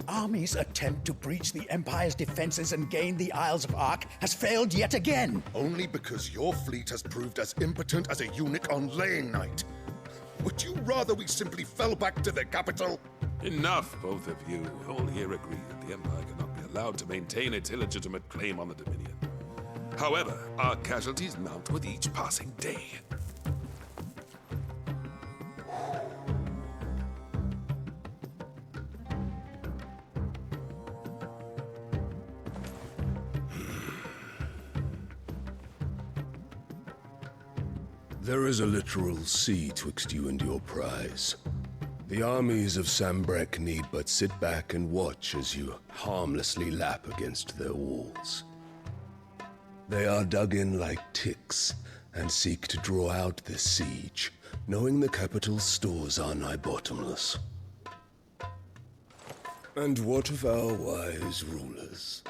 army's attempt to breach the Empire's defenses and gain the Isles of Ark has failed yet again. Only because your fleet has proved as impotent as a eunuch on laying night. Would you rather we simply fell back to the capital? Enough, both of you. All here agree that the Empire cannot be allowed to maintain its illegitimate claim on the Dominion. However, our casualties mount with each passing day. There is a literal sea twixt you and your prize. The armies of Sambrek need but sit back and watch as you harmlessly lap against their walls. They are dug in like ticks and seek to draw out this siege, knowing the capital's stores are nigh bottomless. And what of our wise rulers?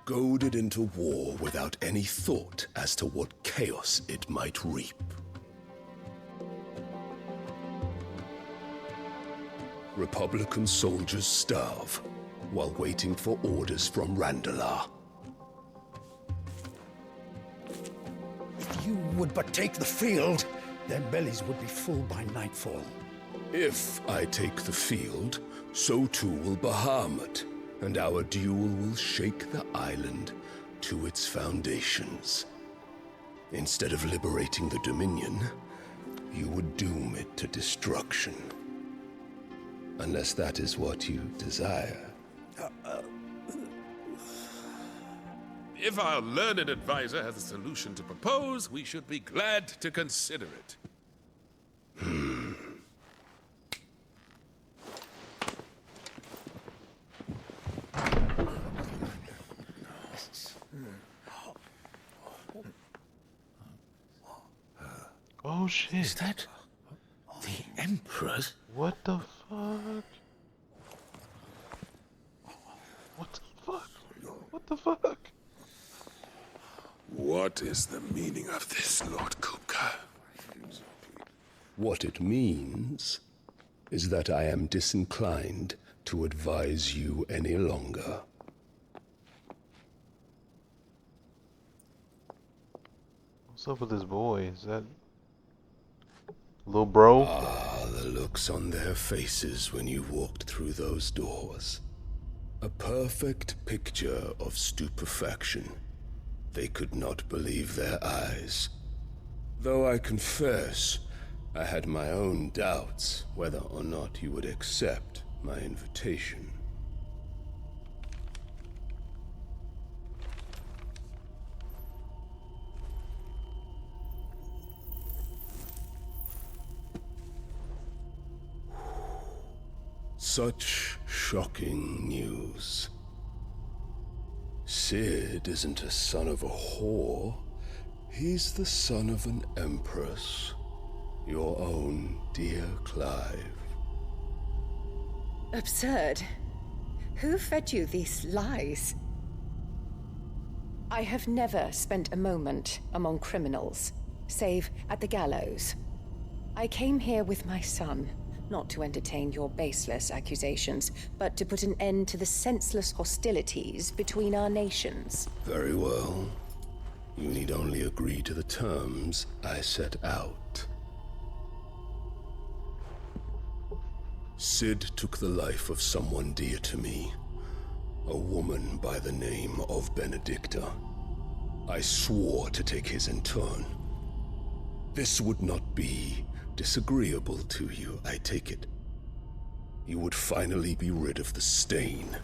Goaded into war without any thought as to what chaos it might reap. Republican soldiers starve while waiting for orders from Randalar. If you would but take the field, their bellies would be full by nightfall. If I take the field, so too will Bahamut, and our duel will shake the island to its foundations. Instead of liberating the Dominion, you would doom it to destruction. Unless that is what you desire. If our learned advisor has a solution to propose, we should be glad to consider it. Oh shit. Is that the Emperor's? What the fuck? What the fuck? What the fuck? What is the meaning of this, Lord Kupka? What it means is that I am disinclined to advise you any longer. What's up with this boy? Is that little bro? Ah, the looks on their faces when you walked through those doors. A perfect picture of stupefaction. They could not believe their eyes. Though I confess, I had my own doubts whether or not you would accept my invitation. Such shocking news. Sid isn't a son of a whore. He's the son of an empress. Your own dear Clive. Absurd. Who fed you these lies? I have never spent a moment among criminals, save at the gallows. I came here with my son, not to entertain your baseless accusations, but to put an end to the senseless hostilities between our nations. Very well. You need only agree to the terms I set out. Sid took the life of someone dear to me, a woman by the name of Benedicta. I swore to take his in turn. This would not be disagreeable to you, I take it. You would finally be rid of the stain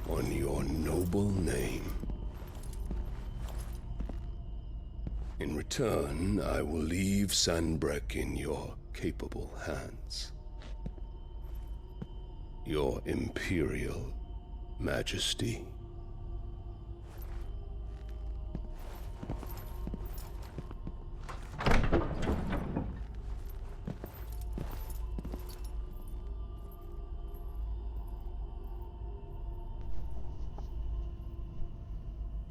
on your noble name. In return, I will leave Sanbreque in your capable hands. Your Imperial Majesty.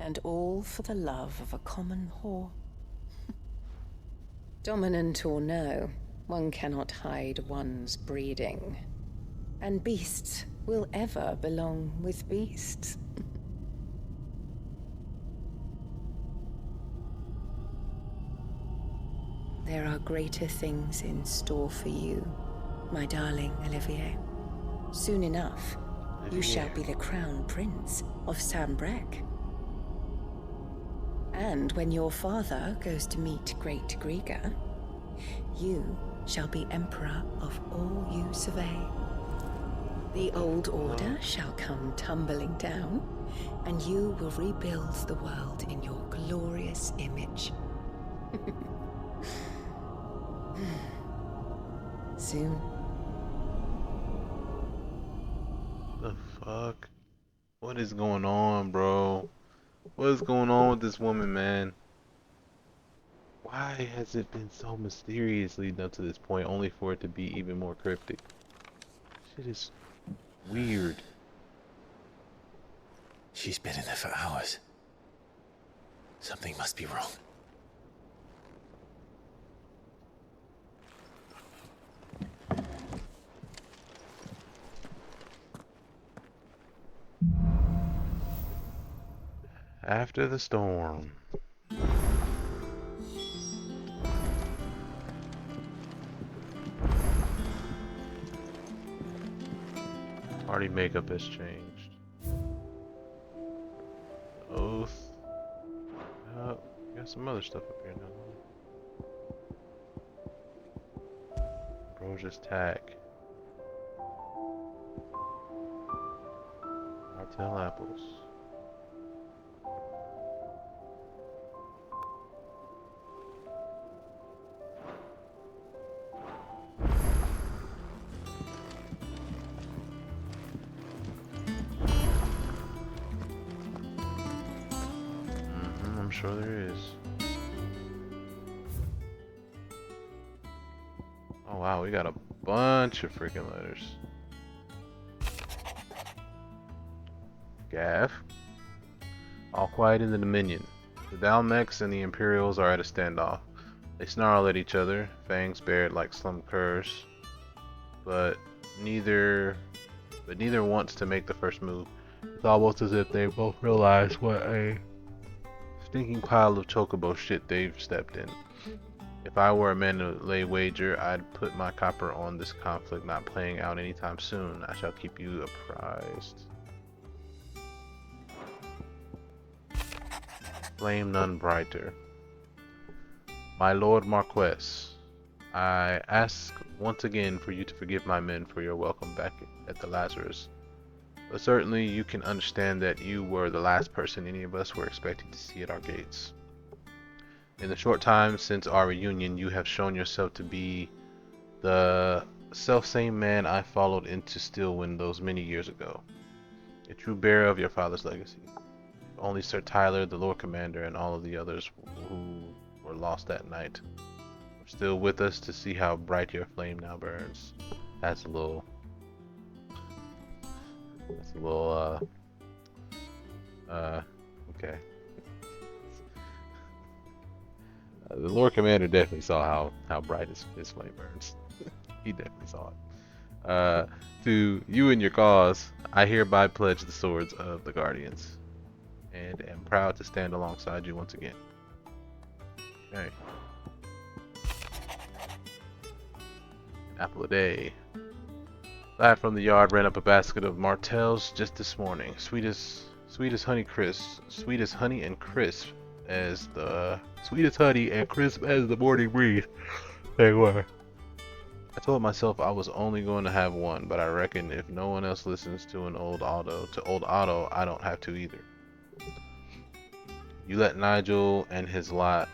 And all for the love of a common whore. Dominant or no, one cannot hide one's breeding. And beasts will ever belong with beasts. There are greater things in store for you, my darling Olivier. Soon enough, you shall be the crown prince of Sambrec. And when your father goes to meet Great Grieger, you shall be emperor of all you survey. The old order shall come tumbling down, and you will rebuild the world in your glorious image. Soon. The fuck? What is going on, bro? What is going on with this woman, man? Why has it been so mysterious leading up to this point, only for it to be even more cryptic? Shit is weird. She's been in there for hours. Something must be wrong. After the storm. Party makeup has changed. Oath. Got some other stuff up here now. Broja's tack. Martell apples. I'm sure there is. Oh wow, we got a bunch of freaking letters. Gav. All quiet in the Dominion. The Dalmex and the Imperials are at a standoff. They snarl at each other, fangs bared like slum curs, but neither wants to make the first move. It's almost as if they both realize what a stinking pile of chocobo shit they've stepped in. If I were a man to lay wager, I'd put my copper on this conflict not playing out anytime soon. I shall keep you apprised. Flame none brighter. My Lord Marquess, I ask once again for you to forgive my men for your welcome back at the Lazarus. But certainly you can understand that you were the last person any of us were expecting to see at our gates. In the short time since our reunion, you have shown yourself to be the self-same man I followed into Stillwind those many years ago. A true bearer of your father's legacy. Only Sir Tyler, the Lord Commander, and all of the others who were lost that night are still with us to see how bright your flame now burns. That's a little, okay. The Lord Commander definitely saw how bright his flame burns. He definitely saw it. To you and your cause, I hereby pledge the swords of the Guardians, and am proud to stand alongside you once again. Okay. An apple a day. Lad from the yard ran up a basket of martels just this morning. Sweet as honey and crisp as the morning breeze they were. I told myself I was only going to have one, but I reckon if no one else listens to old Otto, I don't have to either. You let Nigel and his lot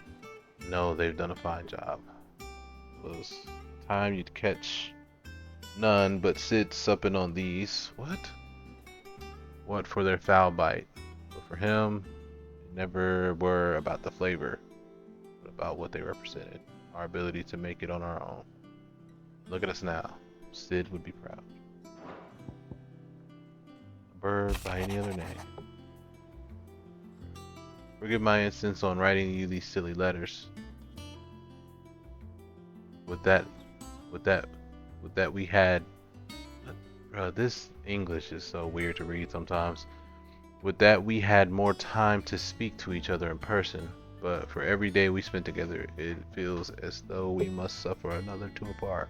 know they've done a fine job. It was time you'd catch none but Sid supping on these. What for their foul bite? But for him, it never were about the flavor, but about what they represented. Our ability to make it on our own. Look at us now. Sid would be proud. A bird by any other name. Forgive my instance on writing you these silly letters. With that we had This English is so weird to read sometimes. With that, we had more time to speak to each other in person, but for every day we spent together, it feels as though we must suffer another two apart.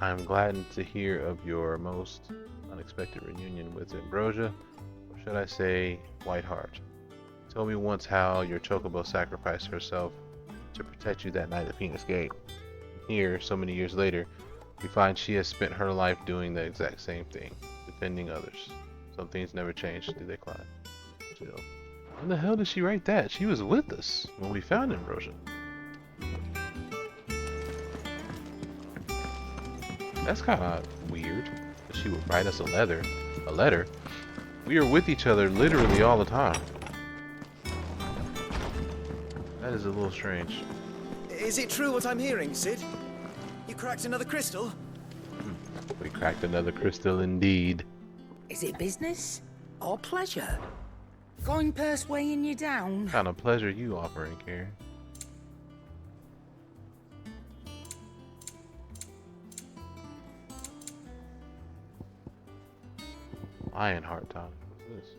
I'm gladdened to hear of your most unexpected reunion with Ambrosia, or should I say, Whiteheart. You told me once how your Chocobo sacrificed herself to protect you that night at Phoenix Gate. Here, so many years later, we find she has spent her life doing the exact same thing, defending others. Some things never change, do they, Clyde? Jill. When the hell did she write that? She was with us when we found Ambrosia. That's kind of weird that she would write us a letter. We are with each other literally all the time. That is a little strange. Is it true what I'm hearing, Sid? You cracked another crystal? We cracked another crystal indeed. Is it business or pleasure? Going purse weighing you down? What kind of pleasure you offering, Karen? Lionheart tonic. What's this?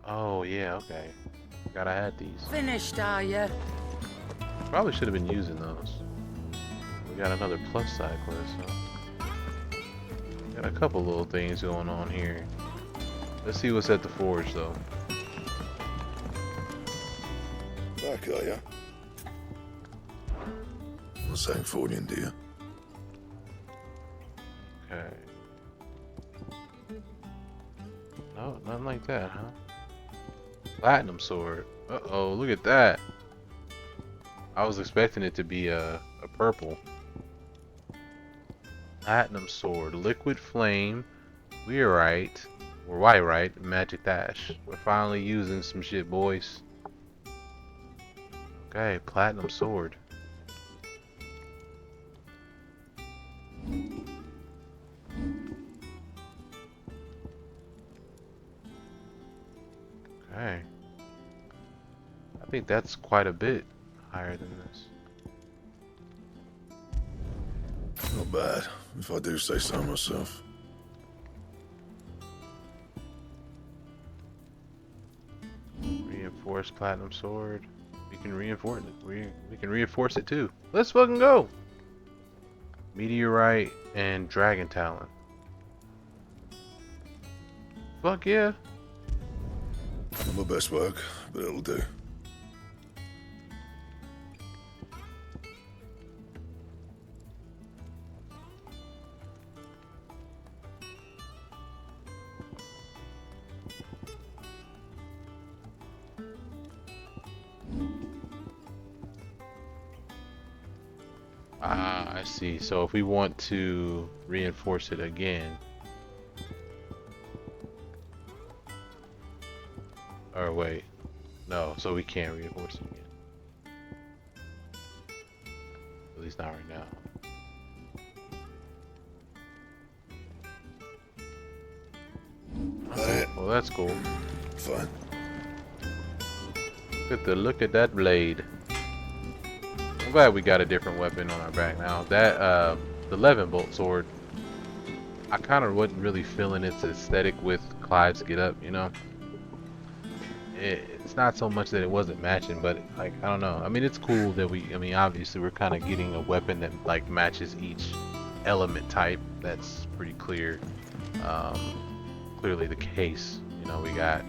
Oh yeah, okay. Forgot I had these. Finished, are you? Probably should have been using those. We got another plus side quest, so got a couple little things going on here. Let's see what's at the forge though. Back, are ya? What's that for you, dear? Okay. No, nothing like that, huh? Platinum sword. Uh-oh, look at that. I was expecting it to be a purple. Platinum sword. Liquid flame. We're right. We're right. Magic dash. We're finally using some shit, boys. Okay, platinum sword. Okay. I think that's quite a bit higher than this. Not bad, if I do say so myself. Reinforced platinum sword. We can reinforce it. We can reinforce it too. Let's fucking go. Meteorite and dragon talon. Fuck yeah. Not my best work, but it'll do. Ah, I see. So if we want to reinforce it again, or wait, no, so we can't reinforce it again. At least not right now. Well, that's cool. Fine. Look at that blade. I'm glad we got a different weapon on our back now. That the 11 bolt sword, I kind of wasn't really feeling its aesthetic with Clive's get up, you know. It's not so much that it wasn't matching, but like, I don't know. I mean, it's cool that obviously we're kind of getting a weapon that like matches each element type. That's pretty clear. Clearly the case. You know, we got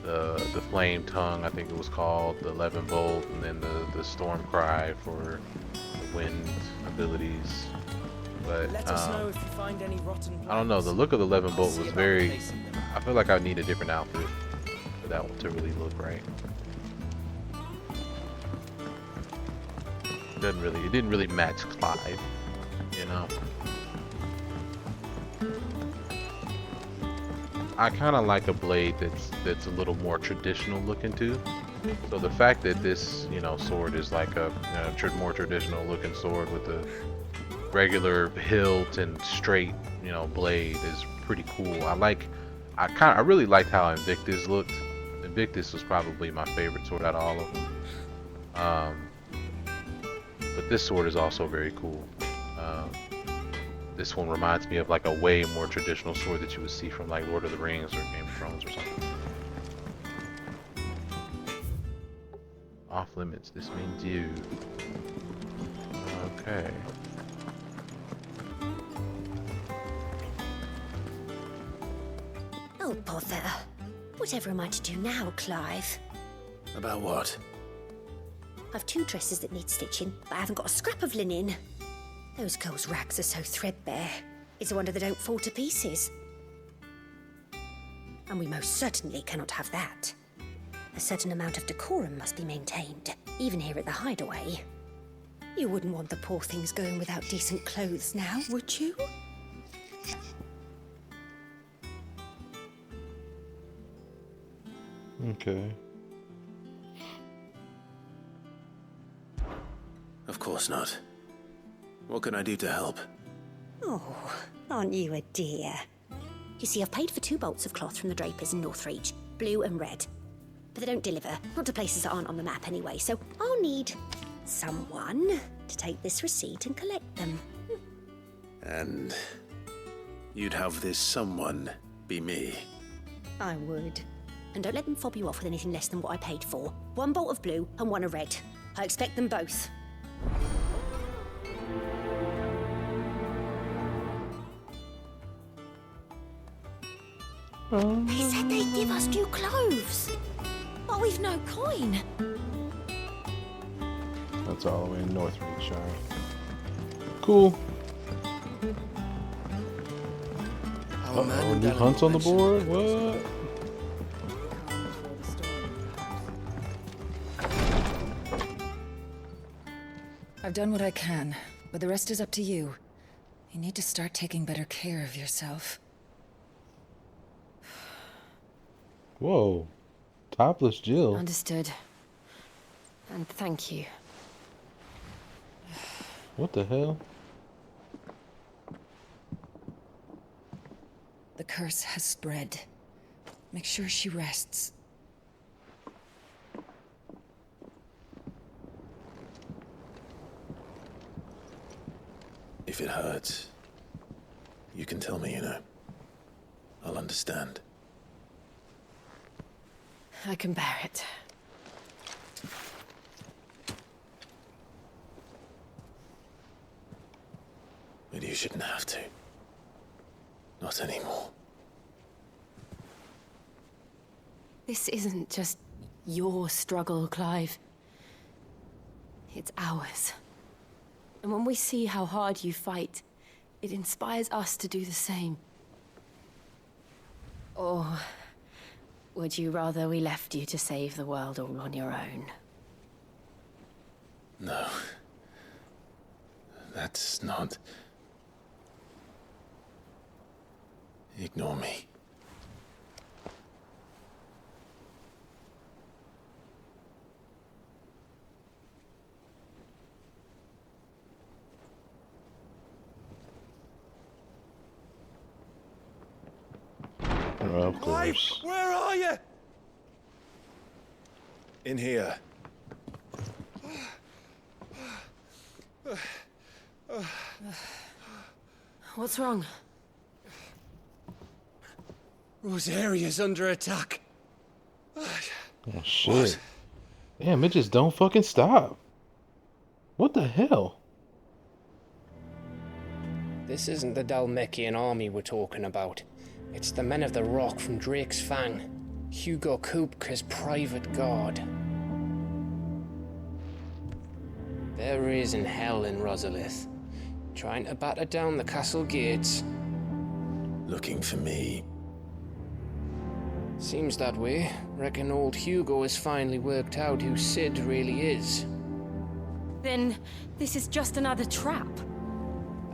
the flame tongue, I think it was called, the 11 bolt, and then the storm cry for the wind abilities. But Let us know if you find any rotten I don't know, the look of the 11 bolt was very, I feel like I need a different outfit for that one to really look right. It didn't really match Clive, you know. I kind of like a blade that's a little more traditional looking too. So the fact that this, you know, sword is like a more traditional looking sword with a regular hilt and straight, you know, blade is pretty cool. I I really liked how Invictus looked. Invictus was probably my favorite sword out of all of them. But this sword is also very cool. This one reminds me of like a way more traditional sword that you would see from like Lord of the Rings or Game of Thrones or something. Off limits, this means you. Okay. Oh, bother. Whatever am I to do now, Clive? About what? I've 2 dresses that need stitching, but I haven't got a scrap of linen. Those girls' rags are so threadbare. It's a wonder they don't fall to pieces. And we most certainly cannot have that. A certain amount of decorum must be maintained, even here at the Hideaway. You wouldn't want the poor things going without decent clothes now, would you? Okay. Of course not. What can I do to help? Oh, aren't you a dear? You see, I've paid for 2 bolts of cloth from the drapers in Northreach, blue and red. But they don't deliver, not to places that aren't on the map anyway, so I'll need someone to take this receipt and collect them. And you'd have this someone be me? I would. And don't let them fob you off with anything less than what I paid for. 1 bolt of blue and 1 of red. I expect them both. They said they'd give us new clothes, but we've no coin. That's all the way in Northreach, alright. Cool. Uh-oh, new hunts on the board? What? I've done what I can, but the rest is up to you. You need to start taking better care of yourself. Whoa. Topless Jill. Understood. And thank you. What the hell? The curse has spread. Make sure she rests. If it hurts, you can tell me, you know. I'll understand. I can bear it. But you shouldn't have to. Not anymore. This isn't just your struggle, Clive. It's ours. And when we see how hard you fight, it inspires us to do the same. Or would you rather we left you to save the world all on your own? No. That's not... Ignore me. Of course. Where are you? In here. What's wrong? Rosaria's under attack. Oh shit. Damn, it just don't fucking stop. What the hell? This isn't the Dalmekian army we're talking about. It's the men of the Rock from Drake's Fang. Hugo Kupka's private guard. There is in hell in Rosalith, trying to batter down the castle gates. Looking for me. Seems that way. Reckon old Hugo has finally worked out who Sid really is. Then this is just another trap.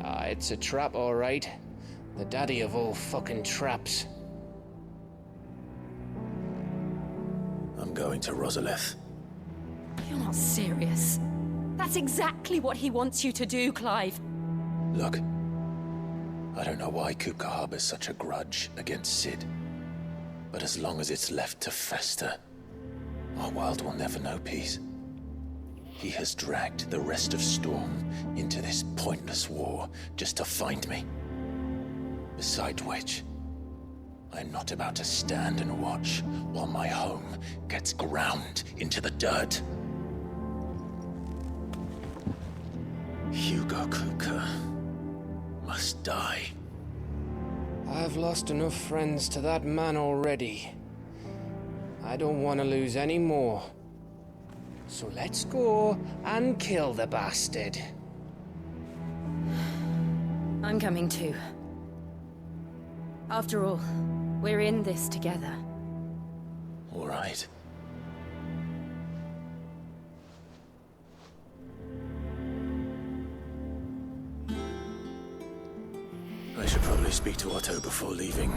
Ah, it's a trap, all right. The daddy of all fucking traps. I'm going to Rosalith. You're not serious. That's exactly what he wants you to do, Clive. Look, I don't know why Kupka harbors such a grudge against Sid. But as long as it's left to fester, our world will never know peace. He has dragged the rest of Storm into this pointless war just to find me. Besides which, I'm not about to stand and watch while my home gets ground into the dirt. Hugo Kupka must die. I've lost enough friends to that man already. I don't want to lose any more. So let's go and kill the bastard. I'm coming too. After all, we're in this together. All right. I should probably speak to Otto before leaving.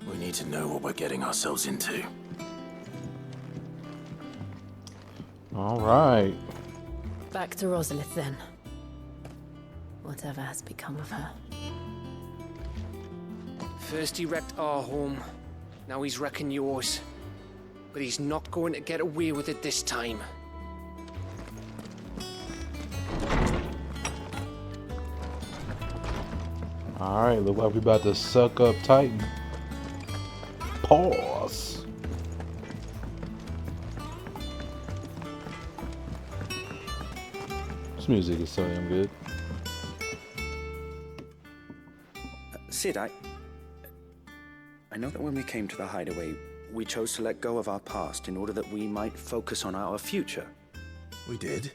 We need to know what we're getting ourselves into. All right. Back to Rosalith then. Whatever has become of her. First he wrecked our home, now he's wrecking yours. But he's not going to get away with it this time. Alright, look like we about to suck up Titan. Pause. This music is so damn good. Sid, I know that when we came to the hideaway, we chose to let go of our past in order that we might focus on our future. We did.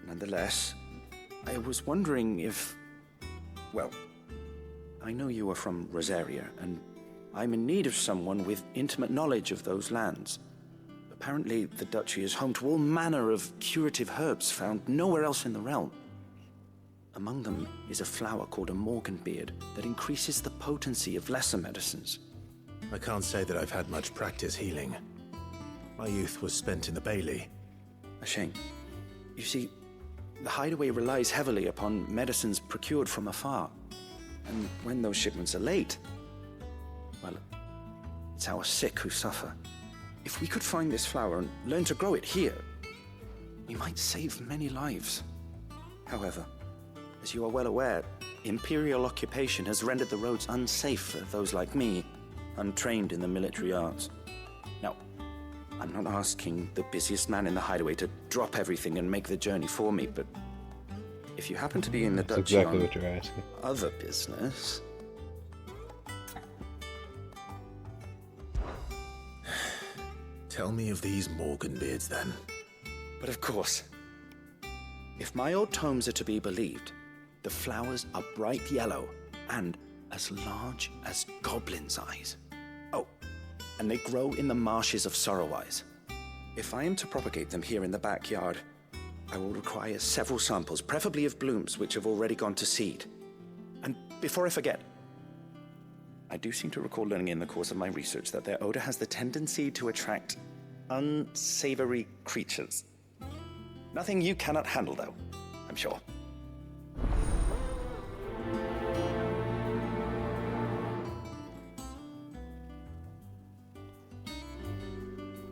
Nonetheless, I was wondering if... Well, I know you are from Rosaria, and I'm in need of someone with intimate knowledge of those lands. Apparently, the duchy is home to all manner of curative herbs found nowhere else in the realm. Among them is a flower called a morganbeard that increases the potency of lesser medicines. I can't say that I've had much practice healing. My youth was spent in the Bailey. A shame. You see, the hideaway relies heavily upon medicines procured from afar. And when those shipments are late, well, it's our sick who suffer. If we could find this flower and learn to grow it here, we might save many lives. However, as you are well aware, Imperial occupation has rendered the roads unsafe for those like me, untrained in the military arts. Now, I'm not asking the busiest man in the hideaway to drop everything and make the journey for me, but if you happen to be in the That's duchy exactly on what you're asking. other business... Tell me of these Morganbeards, then. But of course, if my old tomes are to be believed, the flowers are bright yellow and as large as goblins' eyes. Oh, and they grow in the marshes of Sorrowise. If I am to propagate them here in the backyard, I will require several samples, preferably of blooms which have already gone to seed. And before I forget, I do seem to recall learning in the course of my research that their odor has the tendency to attract unsavory creatures. Nothing you cannot handle, though, I'm sure.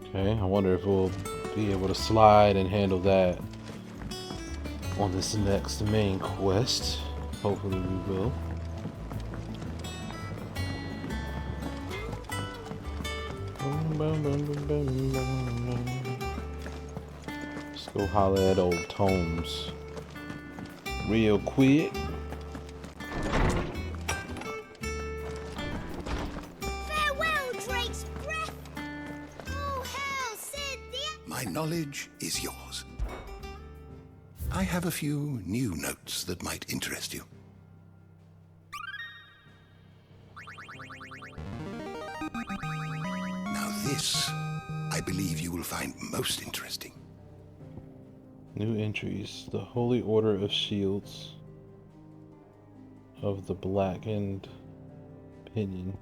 Okay, I wonder if we'll be able to slide and handle that on this next main quest. Hopefully we will. Let's go holler at old Tomes real quick. Farewell, Drake's breath! Oh, hell, Sid, My knowledge is yours. I have a few new notes that might interest you. Now this, I believe you will find most interesting. New entries. The Holy Order of Shields of the Blackened Pinion.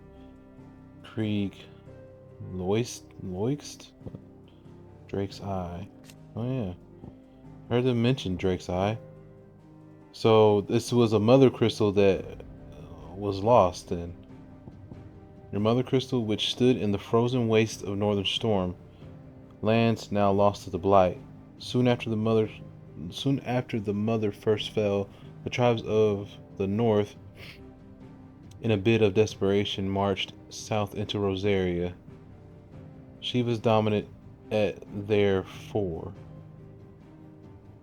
Krieg Loist? Drake's Eye. Oh yeah. I heard them mention Drake's Eye. So this was a mother crystal that was lost then. Your mother crystal, which stood in the frozen waste of Northern Storm, lands now lost to the blight. Soon after the mother first fell, the tribes of the north, in a bit of desperation, marched south into Rosaria. Shiva's dominant at their fore.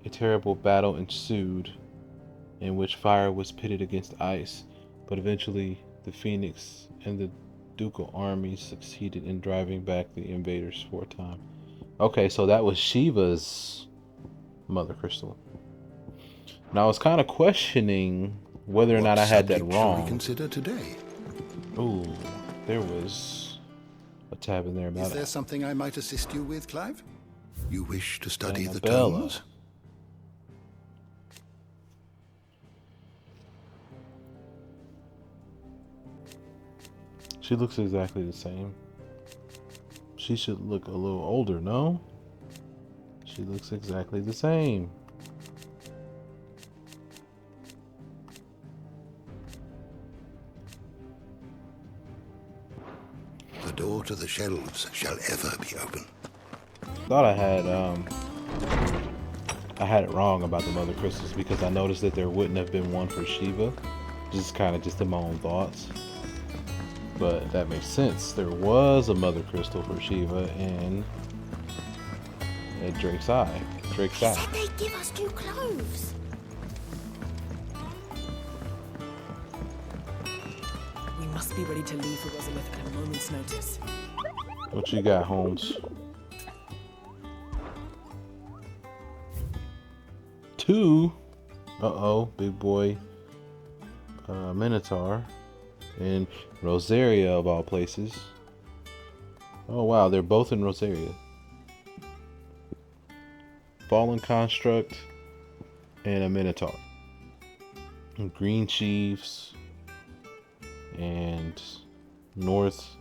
A terrible battle ensued, in which fire was pitted against ice, but eventually the Phoenix and the ducal armies succeeded in driving back the invaders for a time. Okay, so that was Shiva's mother crystal. Now I was kind of questioning whether or not I had that wrong. Consider today. Ooh, there was a tab in there about Is there something I might assist you with, Clive? You wish to study the Annabella. tones? She looks exactly the same. She should look a little older, no? She looks exactly the same. The door to the shelves shall ever be open. Thought I had it wrong about the mother crystals because I noticed that there wouldn't have been one for Shiva. Just in my own thoughts. But that makes sense. There was a mother crystal for Shiva and at Drake's Eye. They said they'd give us new clothes. We must be ready to leave for Rosalith at a moment's notice. What you got, Holmes? 2. Uh-oh, big boy Minotaur in Rosaria of all places. Oh wow, they're both in Rosaria. Fallen Construct and a Minotaur. Green Chiefs and north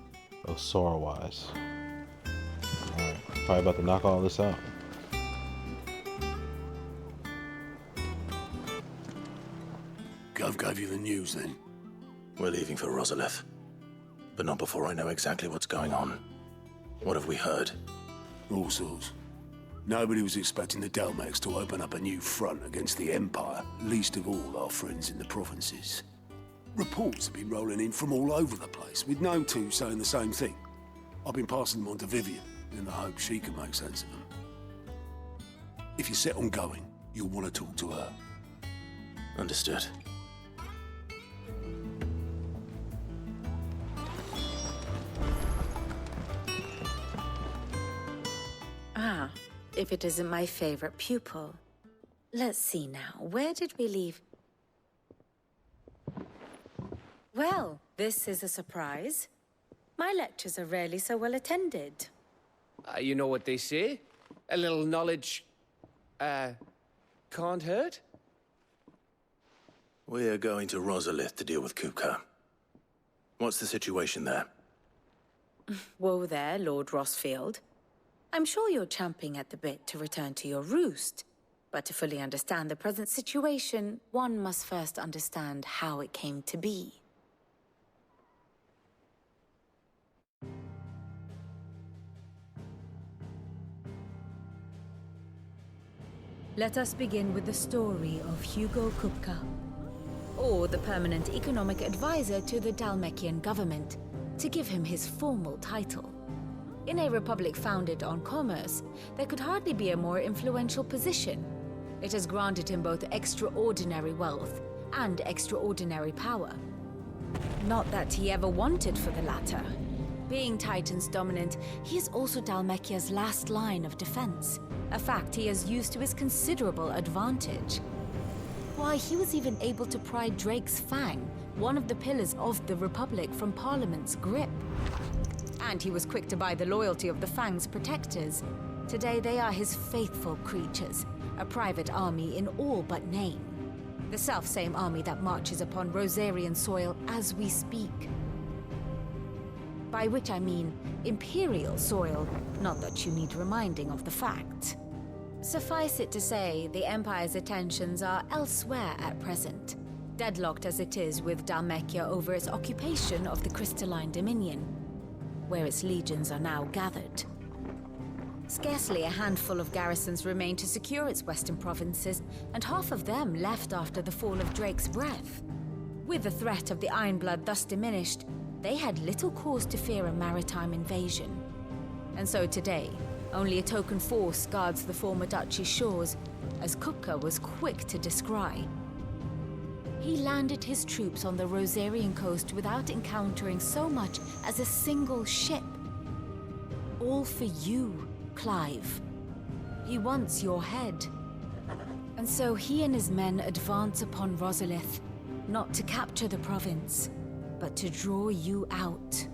of Sorwise. Alright, probably about to knock all this out. Gov gave you the news then? We're leaving for Rosalith, but not before I know exactly what's going on. What have we heard? All sorts. Nobody was expecting the Delmex to open up a new front against the Empire, least of all our friends in the provinces. Reports have been rolling in from all over the place, with no two saying the same thing. I've been passing them on to Vivian, in the hope she can make sense of them. If you're set on going, you'll want to talk to her. Understood. Ah, if it isn't my favorite pupil. Let's see now, where did we leave? Well, this is a surprise. My lectures are rarely so well attended. You know what they say? A little knowledge, can't hurt? We're going to Rosalith to deal with Kupka. What's the situation there? Whoa there, Lord Rossfield. I'm sure you're champing at the bit to return to your roost. But to fully understand the present situation, one must first understand how it came to be. Let us begin with the story of Hugo Kupka, or the permanent economic advisor to the Dalmekian government, to give him his formal title. In a republic founded on commerce, there could hardly be a more influential position. It has granted him both extraordinary wealth and extraordinary power. Not that he ever wanted for the latter. Being Titan's dominant, he is also Dalmekia's last line of defense, a fact he has used to his considerable advantage. Why, he was even able to pry Drake's Fang, one of the pillars of the Republic, from Parliament's grip. And he was quick to buy the loyalty of the Fang's protectors. Today they are his faithful creatures, a private army in all but name. The self-same army that marches upon Rosarian soil as we speak. By which I mean Imperial soil, not that you need reminding of the fact. Suffice it to say, the Empire's attentions are elsewhere at present. deadlocked as it is with Dhalmekia over its occupation of the Crystalline Dominion, where its legions are now gathered. Scarcely a handful of garrisons remain to secure its western provinces, and half of them left after the fall of Drake's Breath. With the threat of the Ironblood thus diminished, they had little cause to fear a maritime invasion. And so today, only a token force guards the former duchy's shores, as Kupka was quick to descry. He landed his troops on the Rosarian coast without encountering so much as a single ship. All for you, Clive. He wants your head. And so he and his men advance upon Rosalith, not to capture the province, but to draw you out.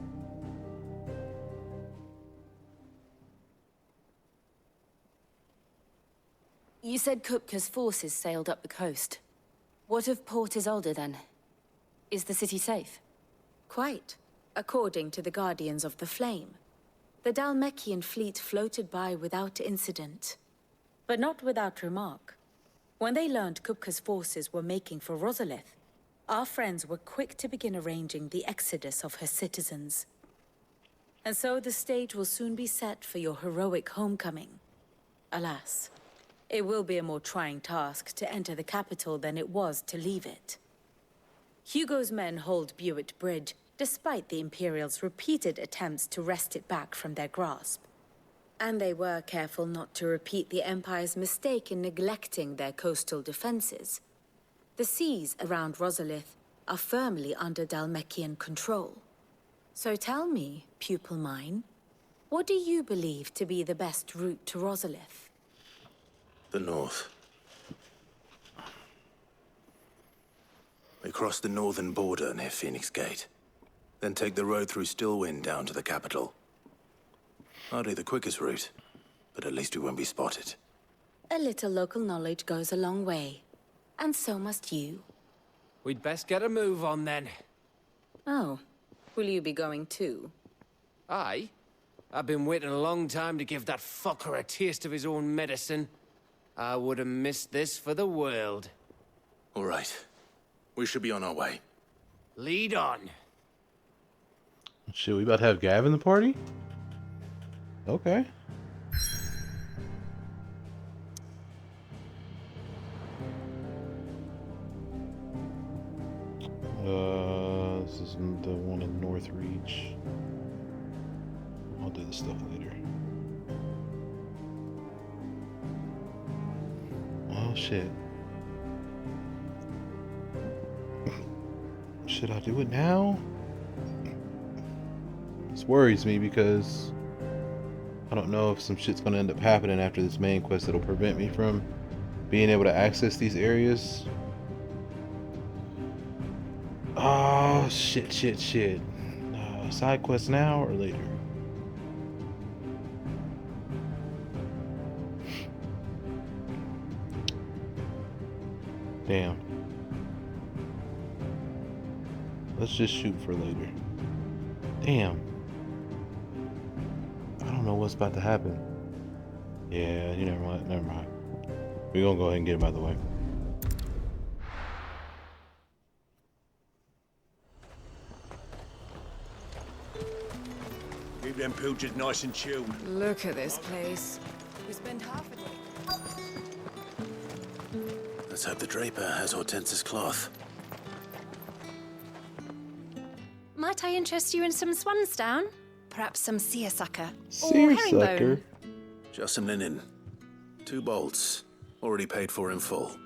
You said Kupka's forces sailed up the coast. What of Port Isolde, then? Is the city safe? Quite, according to the Guardians of the Flame. The Dhalmekian fleet floated by without incident. But not without remark. When they learned Kupka's forces were making for Rosalith, our friends were quick to begin arranging the exodus of her citizens. And so the stage will soon be set for your heroic homecoming. Alas, it will be a more trying task to enter the capital than it was to leave it. Hugo's men hold Buett Bridge, despite the Imperials' repeated attempts to wrest it back from their grasp. And they were careful not to repeat the Empire's mistake in neglecting their coastal defenses. The seas around Rosalith are firmly under Dhalmekian control. So tell me, pupil mine, what do you believe to be the best route to Rosalith? The north. We cross the northern border near Phoenix Gate. Then take the road through Stillwind down to the capital. Hardly the quickest route, but at least we won't be spotted. A little local knowledge goes a long way. And so must you. We'd best get a move on then. Oh, will you be going too? Aye. I've been waiting a long time to give that fucker a taste of his own medicine. I would have missed this for the world. All right. We should be on our way. Lead on. Shit, we about to have Gav in the party? Okay. This is the one in North Reach. I'll do this stuff later. Oh shit. Should I do it now? This worries me because I don't know if some shit's gonna end up happening after this main quest that'll prevent me from being able to access these areas. Oh shit. Side quest now or later? Damn. Let's just shoot for later. Damn. I don't know what's about to happen. Yeah, you never mind. We're gonna go ahead and get him out of the way. Keep them pilchers nice and chilled. Look at this place. We spent half a day. Let's hope the Draper has Hortense's cloth. Might I interest you in some swansdown? Perhaps some seersucker? Or Seersucker? herringbone? Just some linen. 2 bolts. Already paid for in full.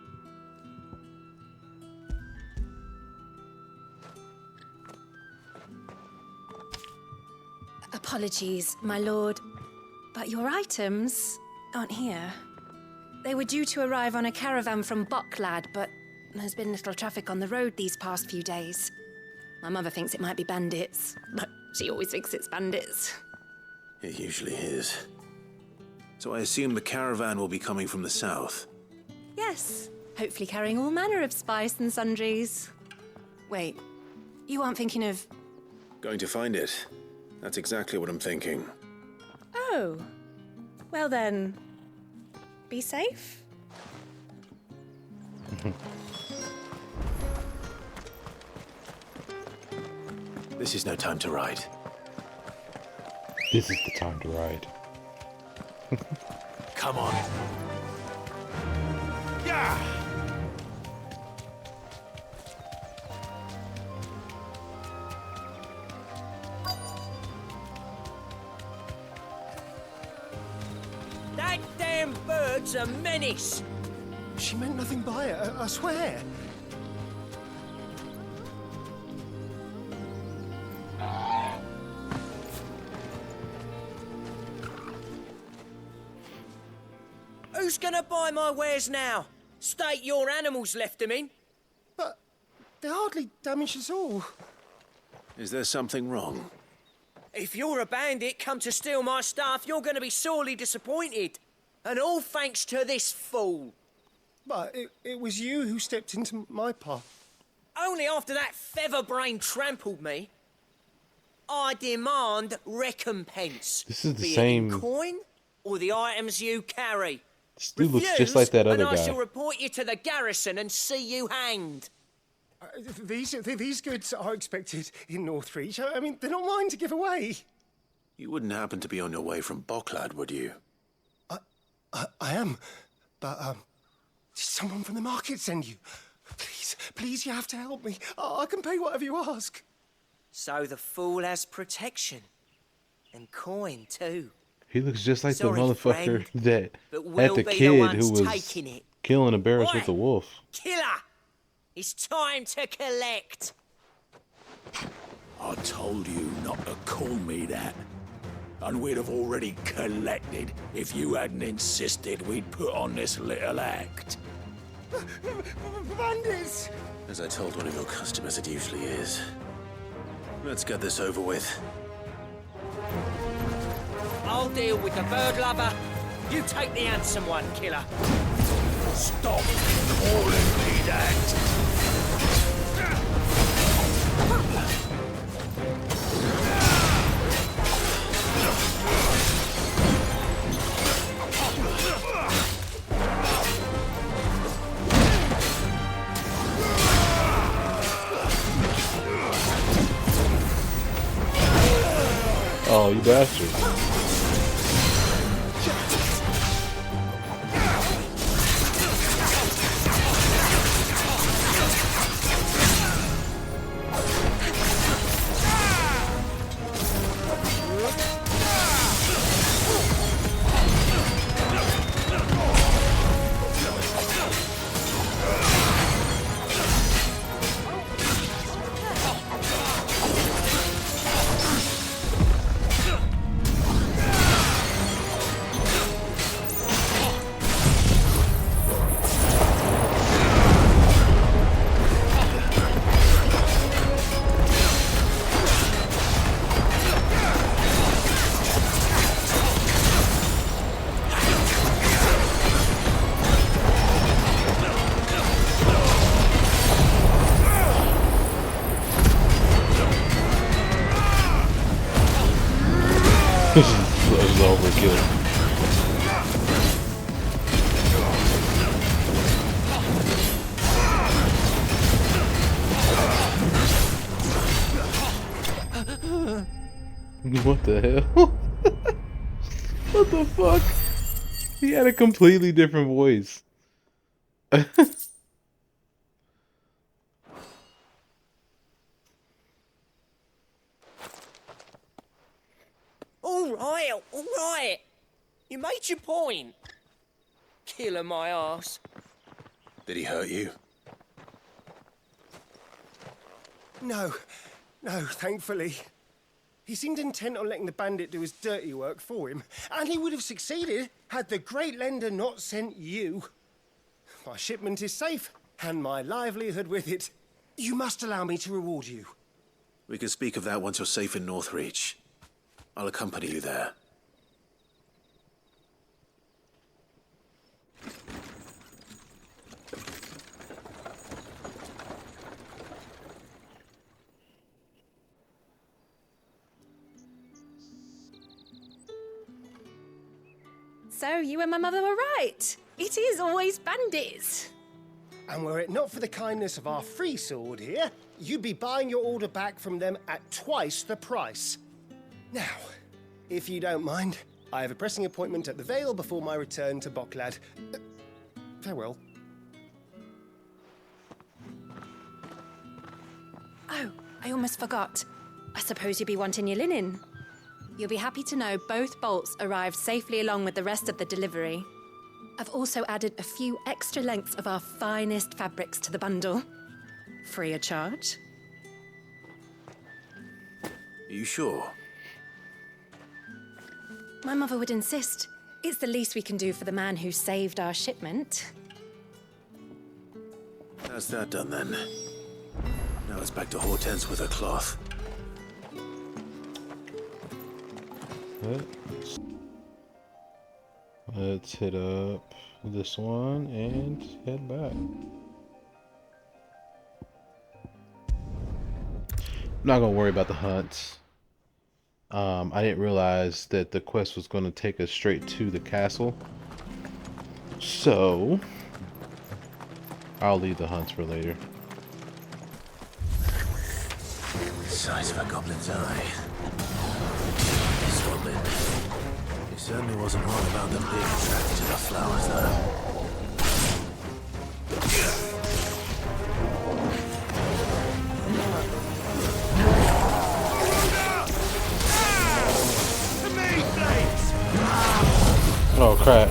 Apologies, my lord, but your items aren't here. They were due to arrive on a caravan from Bocklad, but there's been little traffic on the road these past few days. My mother thinks it might be bandits, but she always thinks it's bandits. It usually is. So I assume the caravan will be coming from the south. Yes, hopefully carrying all manner of spice and sundries. Wait, you aren't thinking of... Going to find it. That's exactly what I'm thinking. Oh, well then, be safe. This is no time to ride. This is the time to ride. Come on. Yeah! That damn bird's a menace. She meant nothing by it, I swear. Who's gonna buy my wares now? State your animals left them in. But they hardly damaged us all. Is there something wrong? If you're a bandit come to steal my stuff, you're gonna be sorely disappointed. And all thanks to this fool. But it was you who stepped into my path. Only after that featherbrain trampled me. I demand recompense. This is the be same. It in coin or the items you carry. This dude looks just like that other and I guy. shall report you to the garrison and see you hanged. These goods are expected in Northreach. I mean, they're not mine to give away. You wouldn't happen to be on your way from Bocklad, would you? I am, but did someone from the market send you? Please, you have to help me. I can pay whatever you ask. So the fool has protection. And coin, too. He looks just like Sorry, the motherfucker friend, that but had we'll the be kid ones who was taking it. killing the bears Oi! with the wolf. Killer! It's time to collect. I told you not to call me that. And we'd have already collected if you hadn't insisted we'd put on this little act. Bandits! As I told one of your customers, it usually is. Let's get this over with. I'll deal with the bird lover. You take the handsome one, killer. Stop calling me that! Oh, you bastard. This is overkill. What the hell? What the fuck? He had a completely different voice. All right. You made your point. Killer my ass. Did he hurt you? No, thankfully. He seemed intent on letting the bandit do his dirty work for him, and he would have succeeded had the great lender not sent you. My shipment is safe, and my livelihood with it. You must allow me to reward you. We can speak of that once you're safe in Northreach. I'll accompany you there. So you and my mother were right. It is always bandits. And were it not for the kindness of our free sword here, you'd be buying your order back from them at twice the price. Now, if you don't mind, I have a pressing appointment at the Vale before my return to Boklad. Farewell. Oh, I almost forgot. I suppose you'll be wanting your linen. You'll be happy to know both bolts arrived safely along with the rest of the delivery. I've also added a few extra lengths of our finest fabrics to the bundle. Free of charge. Are you sure? My mother would insist. It's the least we can do for the man who saved our shipment. That's that done then. Now it's back to Hortense with her cloth. Let's hit up this one and head back. I'm not gonna worry about the hunts. I didn't realize that the quest was gonna take us straight to the castle. So I'll leave the hunts for later. Size of a goblin's eye. This goblin. He certainly wasn't wrong about them being attracted to the flowers, though. Oh crap.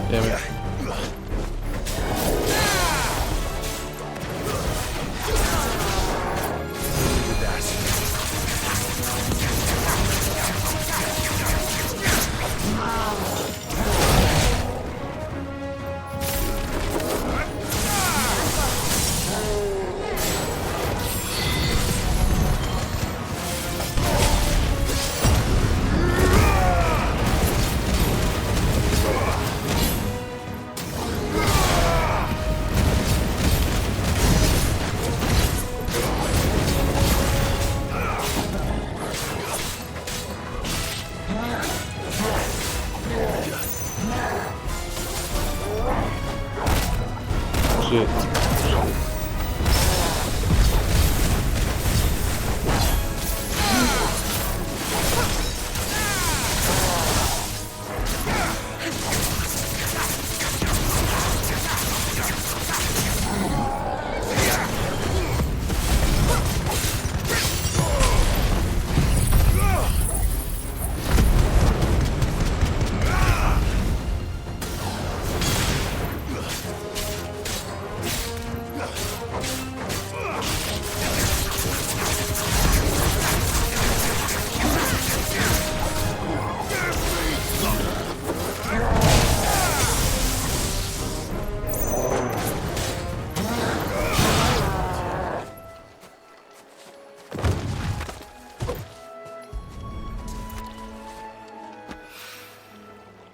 Damn it. Shit.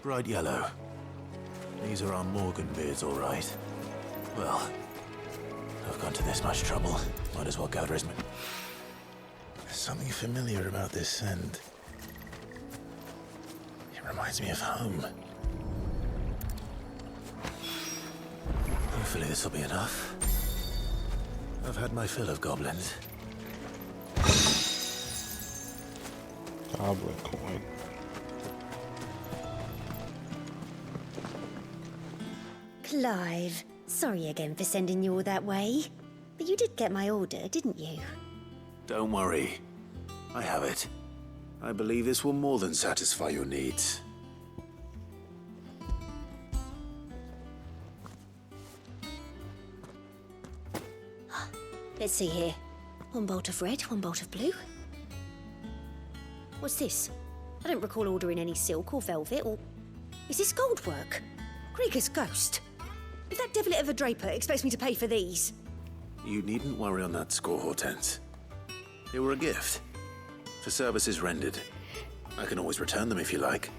Bright yellow. These are our Morgan beards, all right. Well, I've gone to this much trouble. Might as well gather as much. There's something familiar about this scent. It reminds me of home. Hopefully this will be enough. I've had my fill of goblins. Goblin coin. Clive, sorry again for sending you all that way. But you did get my order, didn't you? Don't worry. I have it. I believe this will more than satisfy your needs. Let's see here. One bolt of red, one bolt of blue. What's this? I don't recall ordering any silk or velvet or... Is this gold work? Krieger's ghost. If that devilet of a draper expects me to pay for these... You needn't worry on that score, Hortense. They were a gift. For services rendered. I can always return them if you like.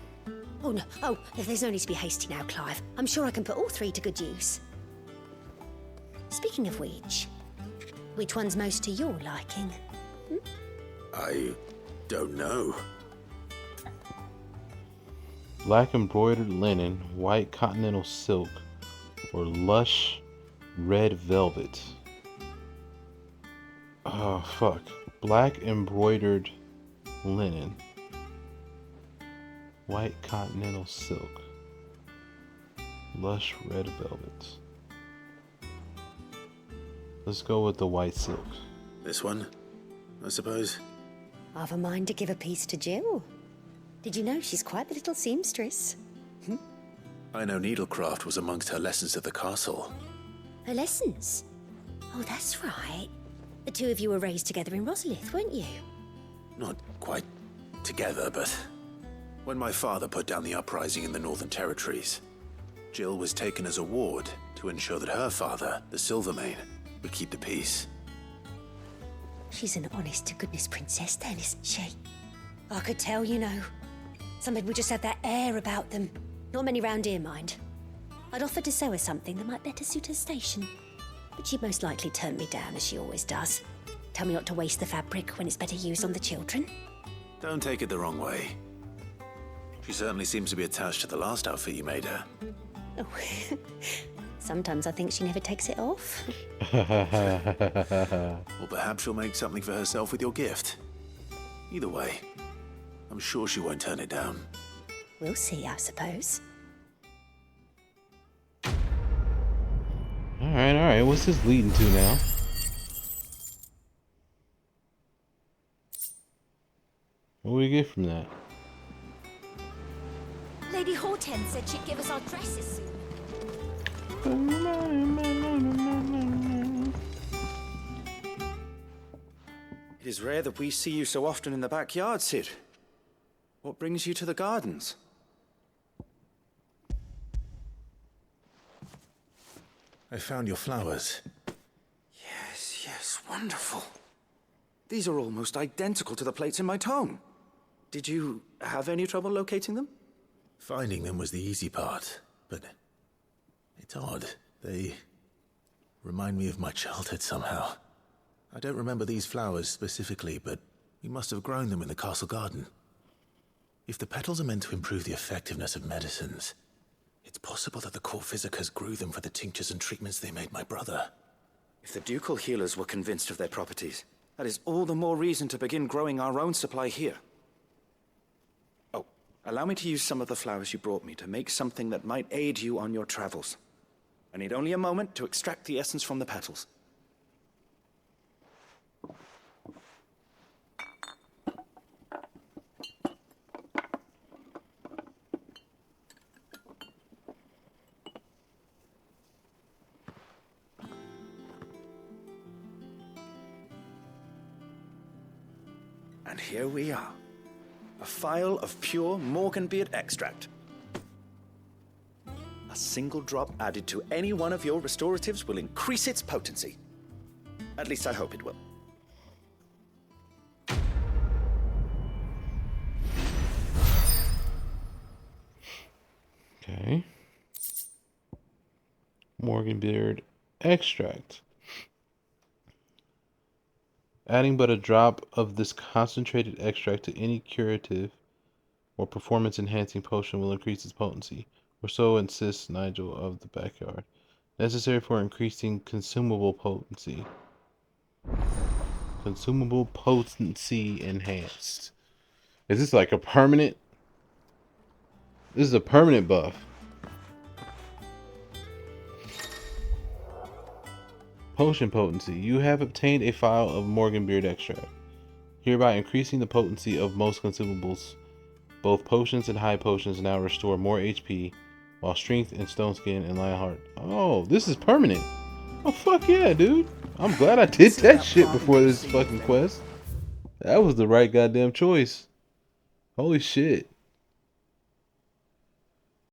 Oh, no. Oh, there's no need to be hasty now, Clive. I'm sure I can put all three to good use. Speaking of which one's most to your liking? I don't know. Black embroidered linen, white continental silk, or lush red velvet. Oh, fuck. Black embroidered linen, white continental silk, lush red velvet. Let's go with the white silk. This one, I suppose? I've a mind to give a piece to Jill. Did you know she's quite the little seamstress? I know needlecraft was amongst her lessons at the castle. Her lessons? Oh, that's right. The two of you were raised together in Rosalith, weren't you? Not quite together, but when my father put down the uprising in the Northern Territories, Jill was taken as a ward to ensure that her father, the Silvermane, would keep the peace. She's an honest-to-goodness princess then, isn't she? I could tell, you know. Some people just have that air about them. Not many round here, mind. I'd offered to sew her something that might better suit her station. But she'd most likely turn me down, as she always does. Tell me not to waste the fabric when it's better used on the children. Don't take it the wrong way. She certainly seems to be attached to the last outfit you made her. Oh, sometimes I think she never takes it off. Or perhaps she'll make something for herself with your gift. Either way, I'm sure she won't turn it down. We'll see, I suppose. Alright, what's this leading to now? What do we get from that? Lady Hortense said she'd give us our dresses soon. It is rare that we see you so often in the backyard, Sid. What brings you to the gardens? I found your flowers. Yes, wonderful. These are almost identical to the plates in my tome. Did you have any trouble locating them? Finding them was the easy part, but it's odd. They remind me of my childhood somehow. I don't remember these flowers specifically, but we must have grown them in the castle garden. If the petals are meant to improve the effectiveness of medicines, it's possible that the court physicers grew them for the tinctures and treatments they made my brother. If the ducal healers were convinced of their properties, that is all the more reason to begin growing our own supply here. Oh, allow me to use some of the flowers you brought me to make something that might aid you on your travels. I need only a moment to extract the essence from the petals. And here we are. A phial of pure Morganbeard extract. A single drop added to any one of your restoratives will increase its potency. At least I hope it will. Okay. Morganbeard extract. Adding but a drop of this concentrated extract to any curative or performance-enhancing potion will increase its potency, or so insists Nigel of the Backyard. Necessary for increasing consumable potency. Consumable potency enhanced. Is this like a permanent? This is a permanent buff. Potion potency. You have obtained a phial of Morganbeard extract, hereby increasing the potency of most consumables. Both potions and high potions now restore more HP, while strength and stone skin and lionheart. Oh, this is permanent. Oh fuck yeah, dude. I'm glad I did that shit before this fucking quest. That was the right goddamn choice. Holy shit.